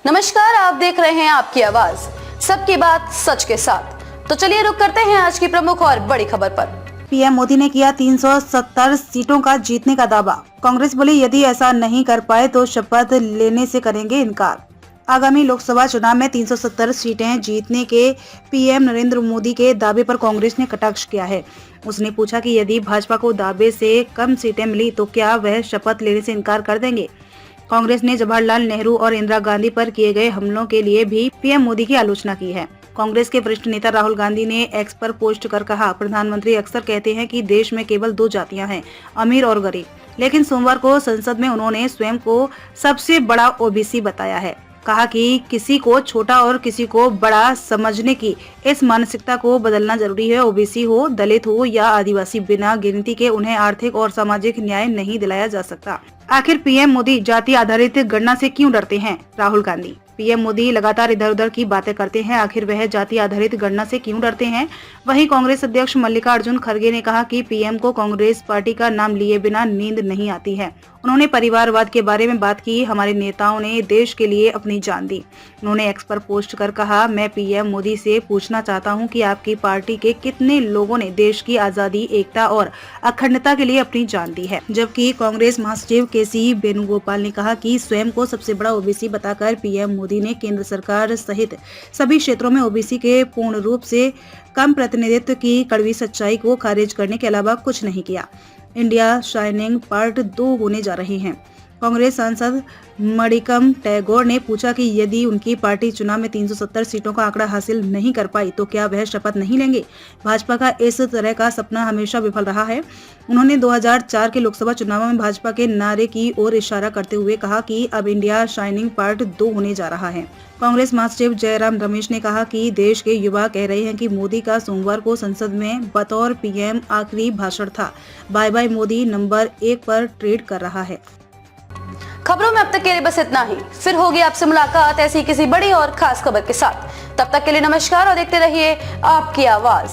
नमस्कार, आप देख रहे हैं आपकी आवाज, सबकी बात सच के साथ। तो चलिए रुक करते हैं आज की प्रमुख और बड़ी खबर पर। पीएम मोदी ने किया 370 सीटों का जीतने का दावा। कांग्रेस बोली यदि ऐसा नहीं कर पाए तो शपथ लेने से करेंगे इनकार। आगामी लोकसभा चुनाव में 370 सीटें जीतने के पीएम नरेंद्र मोदी के दावे पर कांग्रेस ने कटाक्ष किया है। उसने पूछा कि यदि भाजपा को दावे से कम सीटें मिली तो क्या वह शपथ लेने से इनकार कर देंगे। कांग्रेस ने जवाहरलाल नेहरू और इंदिरा गांधी पर किए गए हमलों के लिए भी पीएम मोदी की आलोचना की है। कांग्रेस के वरिष्ठ नेता राहुल गांधी ने एक्स पर पोस्ट कर कहा, प्रधानमंत्री अक्सर कहते हैं कि देश में केवल दो जातियां हैं, अमीर और गरीब, लेकिन सोमवार को संसद में उन्होंने स्वयं को सबसे बड़ा ओबीसी बताया है। कहा कि किसी को छोटा और किसी को बड़ा समझने की इस मानसिकता को बदलना जरूरी है। ओबीसी हो, दलित हो या आदिवासी, बिना गिनती के उन्हें आर्थिक और सामाजिक न्याय नहीं दिलाया जा सकता। आखिर पीएम मोदी जाति आधारित गणना से क्यों डरते हैं? राहुल गांधी। पीएम मोदी लगातार इधर उधर की बातें करते हैं, आखिर वह जाति आधारित गणना से क्यों डरते हैं? वहीं कांग्रेस अध्यक्ष मल्लिकार्जुन खड़गे ने कहा कि पीएम को कांग्रेस पार्टी का नाम लिए बिना नींद नहीं आती है। उन्होंने परिवारवाद के बारे में बात की। हमारे नेताओं ने देश के लिए अपनी जान दी। उन्होंने एक्स पर पोस्ट कर कहा, मैं पीएम मोदी से पूछना चाहता हूं कि आपकी पार्टी के कितने लोगों ने देश की आजादी, एकता और अखंडता के लिए अपनी जान दी है। जबकि कांग्रेस महासचिव केसी वेणुगोपाल ने कहा कि स्वयं को सबसे बड़ा ओबीसी बताकर पीएम मोदी ने केंद्र सरकार सहित सभी क्षेत्रों में ओबीसी के पूर्ण रूप से कम प्रतिनिधित्व की कड़वी सच्चाई को खारिज करने के अलावा कुछ नहीं किया। इंडिया शाइनिंग पार्ट 2 होने जा रहे हैं। कांग्रेस सांसद मणिकम टैगोर ने पूछा कि यदि उनकी पार्टी चुनाव में 370 सीटों का आंकड़ा हासिल नहीं कर पाई तो क्या वह शपथ नहीं लेंगे? भाजपा का इस तरह का सपना हमेशा विफल रहा है। उन्होंने 2004 के लोकसभा चुनाव में भाजपा के नारे की ओर इशारा करते हुए कहा कि अब इंडिया शाइनिंग पार्ट 2 होने जा रहा है। कांग्रेस महासचिव जयराम रमेश ने कहा कि देश के युवा कह रहे हैं कि मोदी का सोमवार को संसद में बतौर पीएम आखिरी भाषण था। बाय बाय मोदी नंबर 1 पर ट्रेड कर रहा है। खबरों में अब तक के लिए बस इतना ही। फिर होगी आपसे मुलाकात ऐसी किसी बड़ी और खास खबर के साथ। तब तक के लिए नमस्कार और देखते रहिए आपकी आवाज।